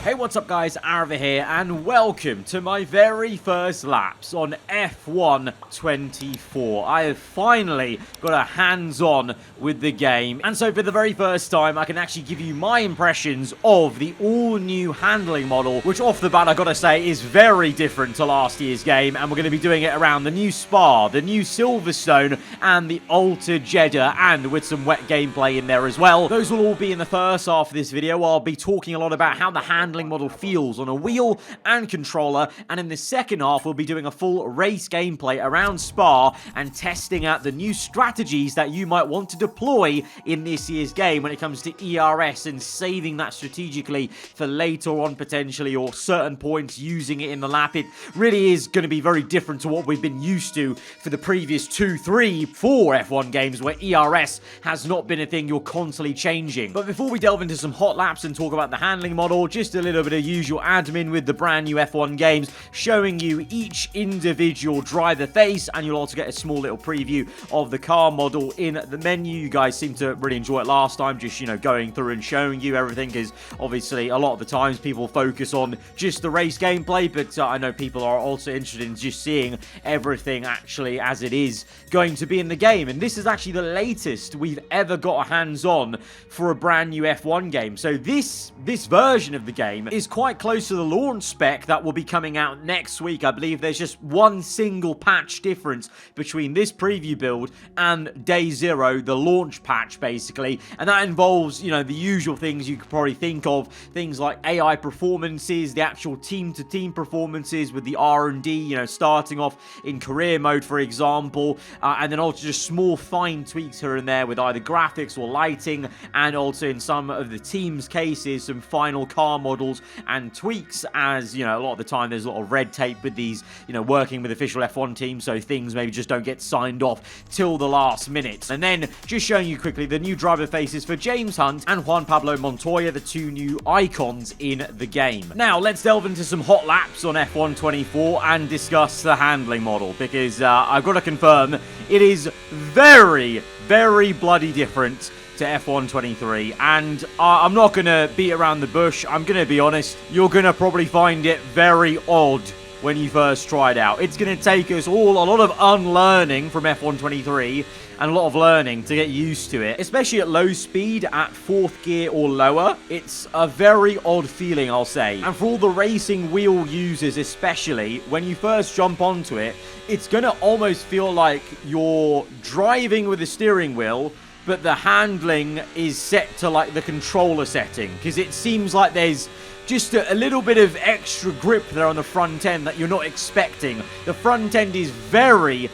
Hey, what's up guys, aarava here, and welcome to my very first laps on F1 24. I have finally got a hands-on with the game, and so for the very first time I can actually give you my impressions of the all-new handling model, which off the bat I gotta say is very different to last year's game, and we're going to be doing it around the new Spa, the new Silverstone, and the altered Jeddah, and with some wet gameplay in there as well. Those will all be in the first half of this video. I'll be talking a lot about how the handling model feels on a wheel and controller, and in the second half we'll be doing a full race gameplay around Spa and testing out the new strategies that you might want to deploy in this year's game when it comes to ERS and saving that strategically for later on potentially, or certain points using it in the lap. It really is going to be very different to what we've been used to for the previous 2, 3, 4 F1 games where ERS has not been a thing you're constantly changing. But before we delve into some hot laps and talk about the handling model, just a little bit of usual admin with the brand new F1 games, showing you each individual driver face, and you'll also get a small little preview of the car model in the menu. You guys seem to really enjoy it last time, just, you know, going through and showing you everything, because obviously a lot of the times people focus on just the race gameplay, but I know people are also interested in just seeing everything actually as it is going to be in the game. And this is actually the latest we've ever got a hands-on for a brand new F1 game. So this version of the game is quite close to the launch spec that will be coming out next week. I believe there's just one single patch difference between this preview build and day 0, the launch patch basically, and that involves, you know, the usual things you could probably think of, things like AI performances, the actual team-to-team performances with the R&D, you know, starting off in career mode for example, and then also just small fine tweaks here and there with either graphics or lighting, and also in some of the team's cases some final car models and tweaks, as you know, a lot of the time there's a lot of red tape with these, you know, working with official F1 teams, so things maybe just don't get signed off till the last minute. And then just showing you quickly the new driver faces for James Hunt and Juan Pablo Montoya, the two new icons in the game. Now let's delve into some hot laps on F1 24 and discuss the handling model, because I've got to confirm it is very bloody different to F1 23, and I'm not gonna beat around the bush. I'm gonna be honest, you're gonna probably find it very odd when you first try it out. It's gonna take us all a lot of unlearning from F1 23 and a lot of learning to get used to it, especially at low speed, at 4th gear or lower. It's a very odd feeling, I'll say. And for all the racing wheel users especially, when you first jump onto it, it's gonna almost feel like you're driving with a steering wheel, but the handling is set to like the controller setting, because it seems like there's just a little bit of extra grip there on the front end that you're not expecting. The front end is very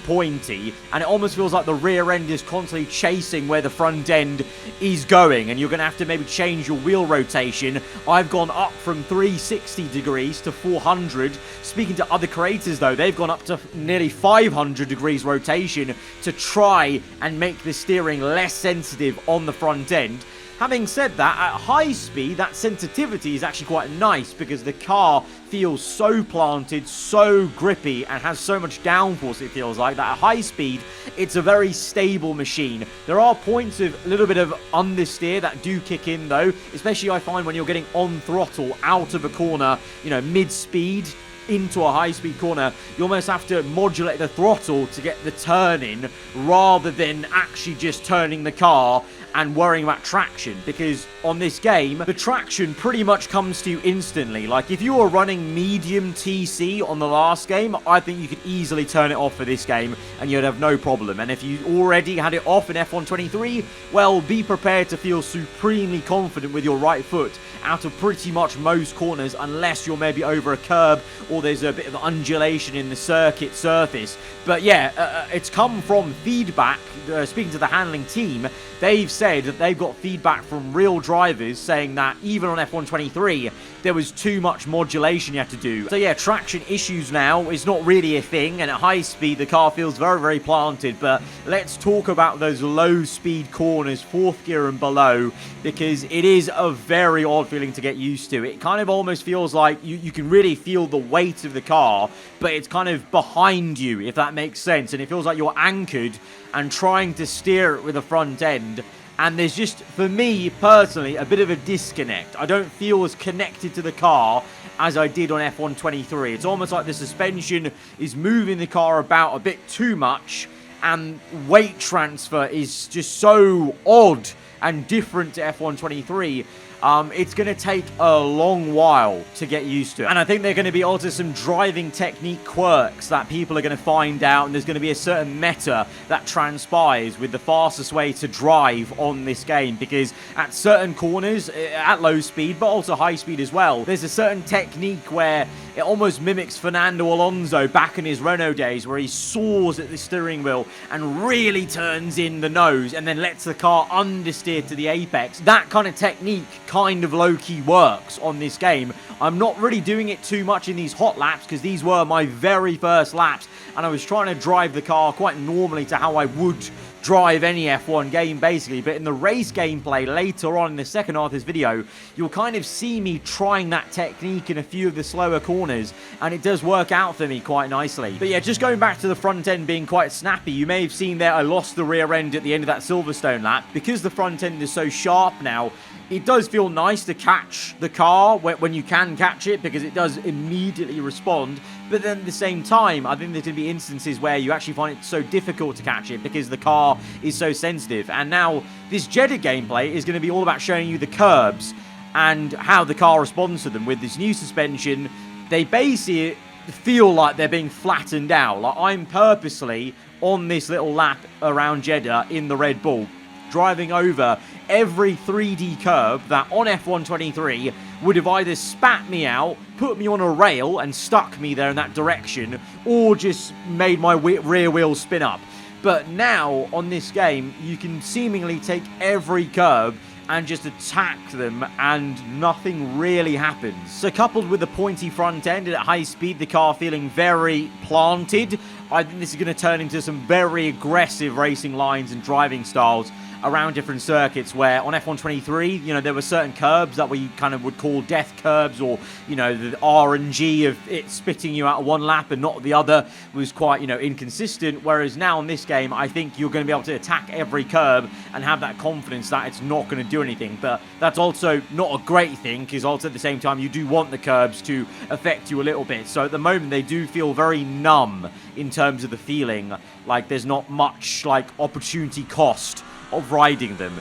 pointy, and it almost feels like the rear end is constantly chasing where the front end is going, and you're going to have to maybe change your wheel rotation. I've gone up from 360 degrees to 400. Speaking to other creators though, they've gone up to nearly 500 degrees rotation to try and make the steering less sensitive on the front end. Having said that, at high speed, that sensitivity is actually quite nice, because the car feels so planted, so grippy, and has so much downforce, it feels like, that at high speed, it's a very stable machine. There are points of a little bit of understeer that do kick in though, especially I find when you're getting on throttle out of a corner, you know, mid-speed into a high-speed corner, you almost have to modulate the throttle to get the turn in, rather than actually just turning the car and worrying about traction, because on this game, the traction pretty much comes to you instantly. Like, if you were running medium TC on the last game, I think you could easily turn it off for this game, and you'd have no problem. And if you already had it off in F1 23, well, be prepared to feel supremely confident with your right foot out of pretty much most corners, unless you're maybe over a curb or there's a bit of undulation in the circuit surface. But yeah, it's come from feedback. Speaking to the handling team, they've said that they've got feedback from real drivers saying that even on F1 23, there was too much modulation you had to do. So yeah, traction issues now is not really a thing, and at high speed the car feels very planted. But let's talk about those low speed corners, 4th gear and below, because it is a very odd feeling to get used to. It kind of almost feels like you can really feel the weight of the car, but it's kind of behind you, if that makes sense, and it feels like you're anchored and trying to steer it with the front end, And there's just, for me personally, a bit of a disconnect. I don't feel as connected to the car as I did on F1 23. It's almost like the suspension is moving the car about a bit too much, and weight transfer is just so odd and different to F1 23. It's going to take a long while to get used to. And I think they're going to be also some driving technique quirks that people are going to find out, and there's going to be a certain meta that transpires with the fastest way to drive on this game, because at certain corners, at low speed, but also high speed as well, there's a certain technique where it almost mimics Fernando Alonso back in his Renault days, where he soars at the steering wheel and really turns in the nose and then lets the car understeer to the apex. That kind of technique kind of low-key works on this game. I'm not really doing it too much in these hot laps because these were my very first laps, and I was trying to drive the car quite normally to how I would drive any F1 game basically. But in the race gameplay later on in the second half of this video, you'll kind of see me trying that technique in a few of the slower corners, and it does work out for me quite nicely. But yeah, just going back to the front end being quite snappy, you may have seen there I lost the rear end at the end of that Silverstone lap. Because the front end is so sharp now, it does feel nice to catch the car when you can catch it, because it does immediately respond. But then at the same time, I think there's going to be instances where you actually find it so difficult to catch it because the car is so sensitive. And now this Jeddah gameplay is going to be all about showing you the curbs and how the car responds to them. With this new suspension, they basically feel like they're being flattened out. Like, I'm purposely on this little lap around Jeddah in the Red Bull, driving over every 3D curve that on F1 23 would have either spat me out, put me on a rail and stuck me there in that direction, or just made my rear wheel spin up. But now on this game, you can seemingly take every curve and just attack them and nothing really happens. So coupled with the pointy front end and at high speed, the car feeling very planted, I think this is going to turn into some very aggressive racing lines and driving styles around different circuits, where on F1 23, you know, there were certain curbs that we kind of would call death curbs, or, you know, the RNG of it spitting you out of one lap and not the other was quite, you know, inconsistent. Whereas now in this game, I think you're going to be able to attack every curb and have that confidence that it's not going to do anything. But that's also not a great thing, because also at the same time, you do want the curbs to affect you a little bit. So at the moment, they do feel very numb in terms of the feeling. Like there's not much like opportunity cost of riding them.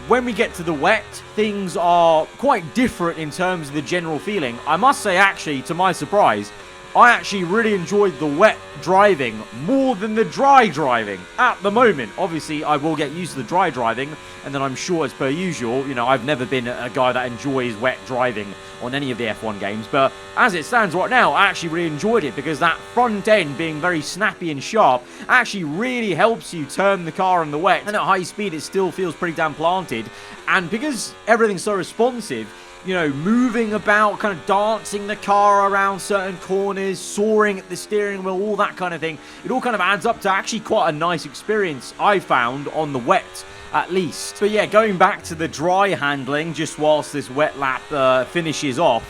When we get to the wet, things are quite different in terms of the general feeling. I must say, actually, to my surprise, I actually really enjoyed the wet driving more than the dry driving at the moment. Obviously, I will get used to the dry driving, and then I'm sure, as per usual, you know, I've never been a guy that enjoys wet driving on any of the F1 games, but as it stands right now, I actually really enjoyed it, because that front end being very snappy and sharp actually really helps you turn the car in the wet, and at high speed it still feels pretty damn planted. And because everything's so responsive, you know, moving about, kind of dancing the car around certain corners, soaring at the steering wheel, all that kind of thing, it all kind of adds up to actually quite a nice experience, I found, on the wet, at least. But yeah, going back to the dry handling, just whilst this wet lap finishes off,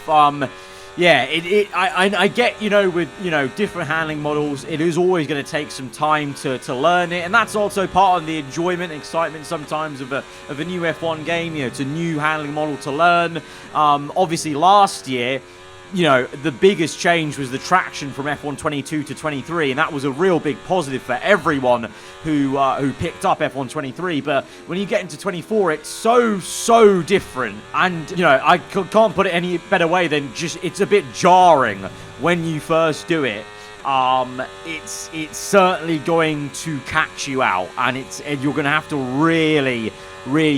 yeah, I get, you know, with, you know, different handling models, it is always going to take some time to learn it, and that's also part of the enjoyment and excitement sometimes of a new F1 game. You know, it's a new handling model to learn. Obviously last year, you know, the biggest change was the traction from F1 22 to 23, and that was a real big positive for everyone who picked up F1 23. But when you get into 24, it's so different, and, you know, I can't put it any better way than just, it's a bit jarring when you first do it. It's certainly going to catch you out, and you're going to have to really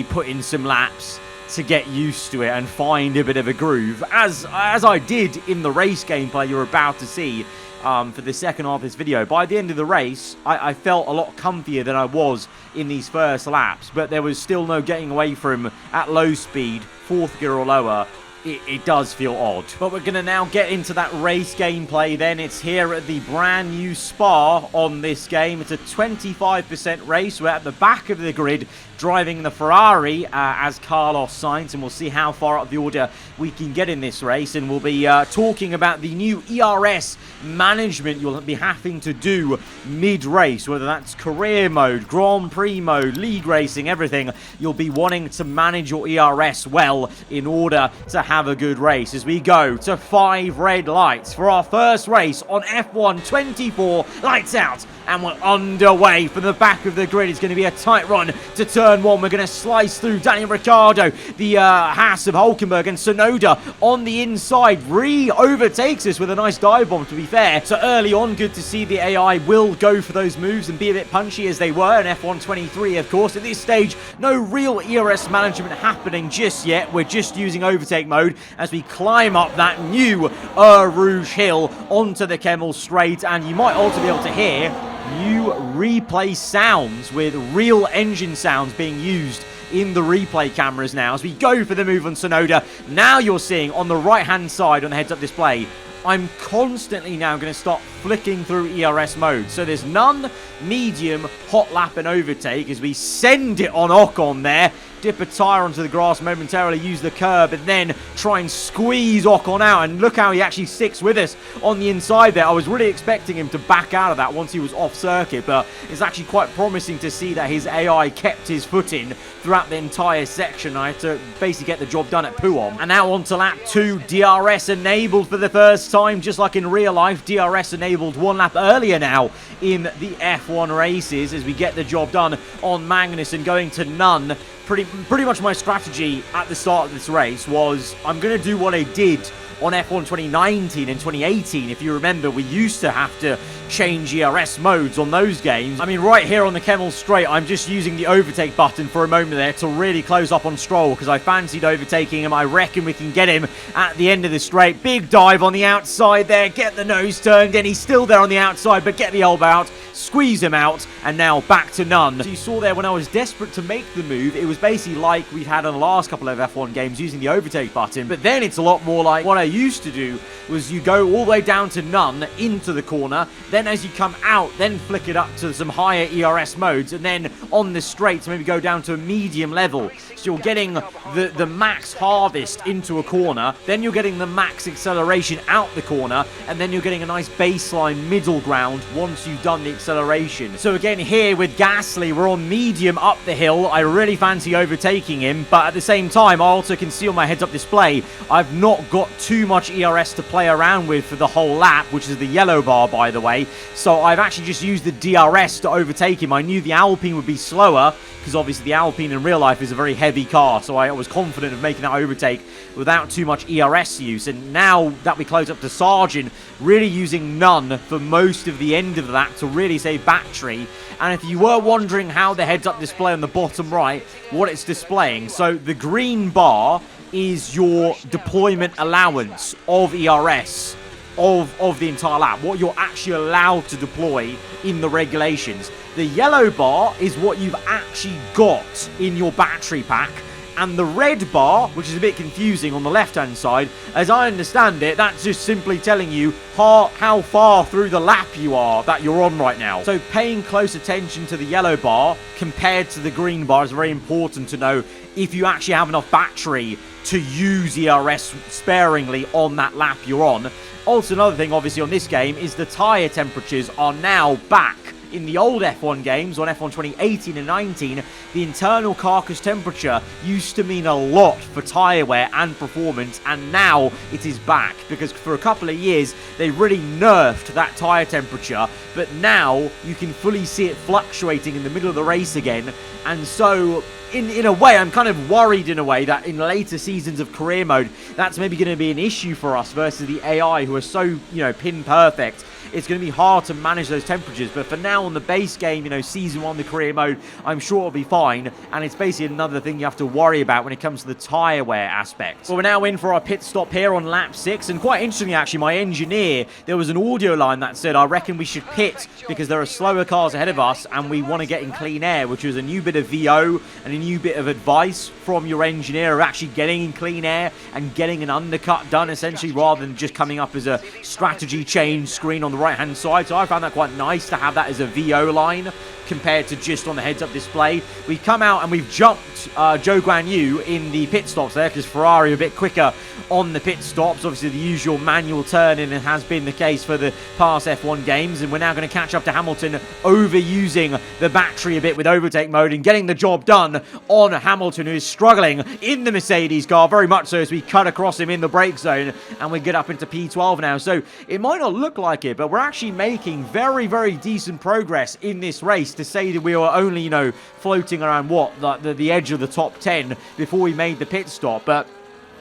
put in some laps to get used to it and find a bit of a groove, as I did in the race gameplay you're about to see for the second half of this video. By the end of the race, I felt a lot comfier than I was in these first laps, but there was still no getting away from, at low speed, fourth gear or lower, it does feel odd. But we're going to now get into that race gameplay then. It's here at the brand new Spa on this game. It's a 25% race. We're at the back of the grid driving the Ferrari as Carlos Sainz, and we'll see how far up the order we can get in this race. And we'll be talking about the new ERS management you'll be having to do mid-race, whether that's career mode, Grand Prix mode, league racing, everything. You'll be wanting to manage your ERS well in order to have a good race as we go to 5 red lights for our first race on F1 24. Lights out, and we're underway from the back of the grid. It's going to be a tight run to turn 1. We're going to slice through Daniel Ricciardo, the Haas of Hulkenberg, and Tsunoda on the inside overtakes us with a nice dive bomb, to be fair. So early on, good to see the AI will go for those moves and be a bit punchy as they were in F1 23, of course. At this stage, no real ERS management happening just yet. We're just using overtake mode as we climb up that new Rouge Hill onto the Kemmel Straight, and you might also be able to hear new replay sounds with real engine sounds being used in the replay cameras now as we go for the move on Tsunoda. Now you're seeing on the right hand side on the heads up display, I'm constantly now going to start flicking through ERS mode. So there's none, medium, hot lap and overtake as we send it on Ocon there. Dip a tyre onto the grass momentarily, use the curb, and then try and squeeze Ocon out. And look how he actually sticks with us on the inside there. I was really expecting him to back out of that once he was off circuit, but it's actually quite promising to see that his AI kept his foot in throughout the entire section. I had to basically get the job done at Puom. And now on to lap 2, DRS enabled for the first time, just like in real life. DRS enabled 1 lap earlier now in the F1 races as we get the job done on Magnus and going to none. Pretty much my strategy at the start of this race was I'm going to do what I did on F1 2019 and 2018. If you remember, we used to have to change ERS modes on those games. I mean, right here on the Kemmel Straight, I'm just using the overtake button for a moment there to really close up on Stroll because I fancied overtaking him. I reckon we can get him at the end of the straight. Big dive on the outside there, get the nose turned in. He's still there on the outside, but get the elbow out, squeeze him out, and now back to none. So you saw there when I was desperate to make the move, it was basically like we've had in the last couple of F1 games using the overtake button, but then it's a lot more like what I used to do was you go all the way down to none into the corner, then as you come out, then flick it up to some higher ERS modes, and then on the straights maybe go down to a medium level. So you're getting the max harvest into a corner, then you're getting the max acceleration out the corner, and then you're getting a nice baseline middle ground once you've done the acceleration. So again here with Gasly, we're on medium up the hill. I really fancy overtaking him, but at the same time I also can see on my heads up display I've not got too much ERS to play around with for the whole lap, which is the yellow bar, by the way. So I've actually just used the DRS to overtake him. I knew the Alpine would be slower because obviously the Alpine in real life is a very heavy car, so I was confident of making that overtake without too much ERS use. And now that we close up to Sargent, really using none for most of the end of that to really save battery. And if you were wondering how the heads-up display on the bottom right, what it's displaying, so the green bar is your deployment allowance of ERS of the entire lap, what you're actually allowed to deploy in the regulations. The yellow bar is what you've actually got in your battery pack, and the red bar, which is a bit confusing on the left-hand side, as I understand it, that's just simply telling you how far through the lap you are that you're on right now. So paying close attention to the yellow bar compared to the green bar is very important to know if you actually have enough battery to use ERS sparingly on that lap you're on. Also, another thing, obviously, on this game is the tyre temperatures are now back. In the old F1 games, on F1 2018 and 19, the internal carcass temperature used to mean a lot for tyre wear and performance, and now it is back, because for a couple of years, they really nerfed that tyre temperature, but now you can fully see it fluctuating in the middle of the race again, and so in a way, I'm kind of worried in a way that in later seasons of career mode, that's maybe going to be an issue for us versus the AI who are so, pin perfect it's going to be hard to manage those temperatures. But for now, on the base game, you know, Season 1, the career mode, I'm sure it'll be fine. And it's basically another thing you have to worry about when it comes to the tyre wear aspect. Well, we're now in for our pit stop here on lap 6. And quite interestingly, actually, my engineer, there was an audio line that said, I reckon we should pit because there are slower cars ahead of us and we want to get in clean air, which was a new bit of VO and a new bit of advice from your engineer of actually getting in clean air and getting an undercut done, essentially, rather than just coming up as a strategy change screen on the right-hand side. So I found that quite nice to have that as a VO line compared to just on the heads-up display. We've come out and we've jumped Zhou Guanyu in the pit stops there because Ferrari are a bit quicker on the pit stops. Obviously, the usual manual turning, and has been the case for the past F1 games. And we're now going to catch up to Hamilton, overusing the battery a bit with overtake mode and getting the job done on Hamilton, who is struggling in the Mercedes car, very much so, as we cut across him in the brake zone. And we get up into P12 now. So it might not look like it, but we're actually making very, very decent progress in this race. To say that we were only, you know, floating around the edge of the top 10 before we made the pit stop, but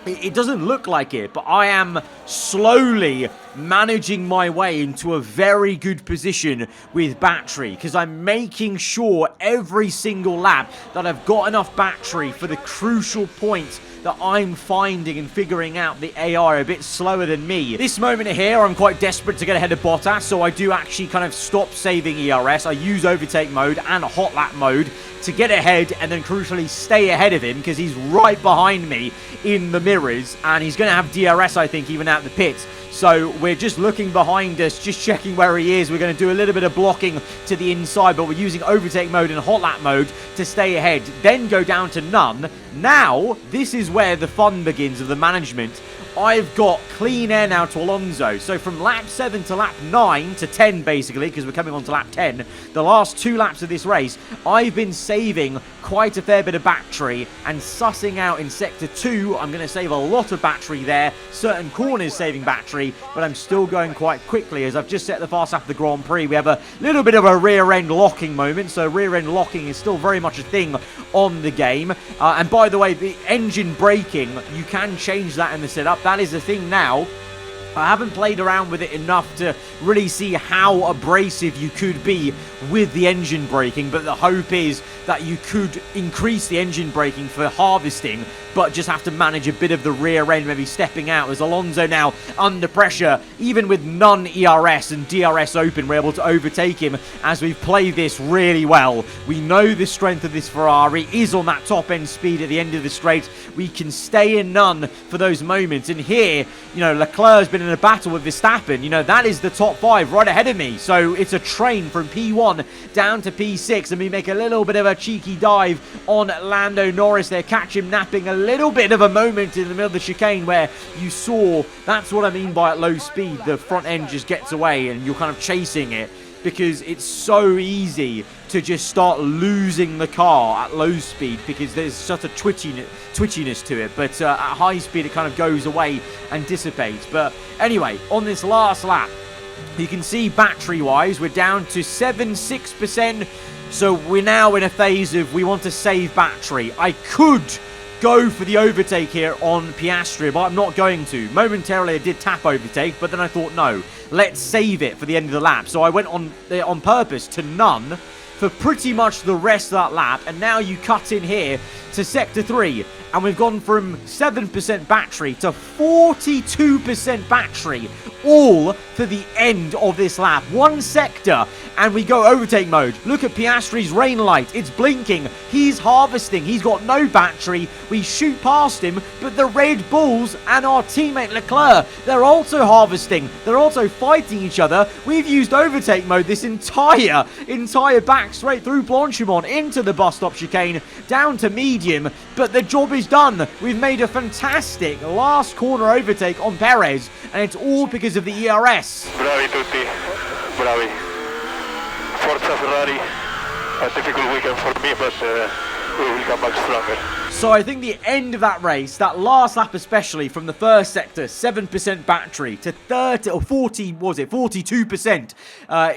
it doesn't look like it. But I am slowly managing my way into a very good position with battery, because I'm making sure every single lap that I've got enough battery for the crucial point that I'm finding and figuring out the AI a bit slower than me. This moment here, I'm quite desperate to get ahead of Bottas, so I do actually kind of stop saving ERS. I use overtake mode and hot lap mode to get ahead and then crucially stay ahead of him, because he's right behind me in the mirrors, and he's going to have DRS, I think, even out the pits. So we're just looking behind us, just checking where he is. We're going to do a little bit of blocking to the inside, but we're using overtake mode and hot lap mode to stay ahead, then go down to none. Now, this is where the fun begins of the management. I've got clean air now to Alonso. So from lap 7 to lap 9 to 10, basically, because we're coming on to lap 10, the last 2 laps of this race, I've been saving quite a fair bit of battery and sussing out in sector 2. I'm going to save a lot of battery there. Certain corners saving battery, but I'm still going quite quickly as I've just set the fast lap of the Grand Prix. We have a little bit of a rear end locking moment, so rear end locking is still very much a thing on the game. And by the way, the engine braking, you can change that in the setup. That is a thing now. I haven't played around with it enough to really see how abrasive you could be with the engine braking, but the hope is that you could increase the engine braking for harvesting, but just have to manage a bit of the rear end, maybe stepping out. As Alonso now under pressure, even with none ERS and DRS open, we're able to overtake him as we've played this really well. We know the strength of this Ferrari is on that top end speed at the end of the straight. We can stay in none for those moments. And here, you know, Leclerc's been in a battle with Verstappen. You know, that is the top 5 right ahead of me. So it's a train from P1 down to P6, and we make a little bit of a cheeky dive on Lando Norris there, catch him napping a little bit of a moment in the middle of the chicane where you saw, that's what I mean by at low speed, the front end just gets away and you're kind of chasing it, because it's so easy to just start losing the car at low speed because there's such a twitchiness to it. But at high speed, it kind of goes away and dissipates. But anyway, on this last lap, you can see battery-wise, we're down to 76%. So we're now in a phase of we want to save battery. I could go for the overtake here on Piastri, but I'm not going to. Momentarily, I did tap overtake, but then I thought, no, let's save it for the end of the lap. So I went on purpose to none for pretty much the rest of that lap. And now you cut in here to sector 3, and we've gone from 7% battery to 42% battery, all for the end of this lap. One sector, and we go overtake mode. Look at Piastri's rain light. It's blinking. He's harvesting. He's got no battery. We shoot past him, but the Red Bulls and our teammate Leclerc, they're also harvesting. They're also fighting each other. We've used overtake mode this entire back straight through Blanchimont into the bus stop chicane, down to medium, but the job is done. We've made a fantastic last corner overtake on Perez, and it's all because of the ERS. Bravi tutti, bravi. Forza Ferrari. A difficult weekend for me, but we will come back stronger. So I think the end of that race, that last lap especially, from the first sector, 7% battery to 30 or 40, was it 42%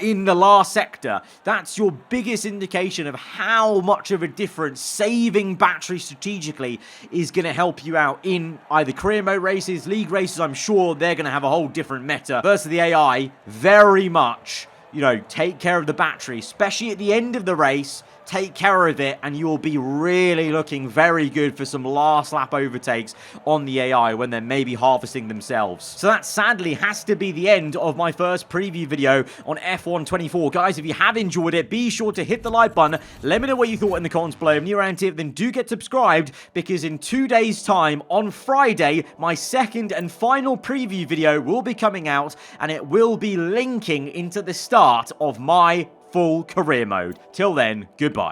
in the last sector. That's your biggest indication of how much of a difference saving battery strategically is going to help you out in either career mode races, league races. I'm sure they're going to have a whole different meta versus the AI. Very much, you know, take care of the battery, especially at the end of the race. Take care of it, and you'll be really looking very good for some last lap overtakes on the AI when they're maybe harvesting themselves. So that sadly has to be the end of my first preview video on F1 24. Guys, if you have enjoyed it, be sure to hit the like button. Let me know what you thought in the comments below. If you're around here, then do get subscribed, because in 2 days' time, on Friday, my second and final preview video will be coming out, and it will be linking into the start of my full career mode. Till then, goodbye.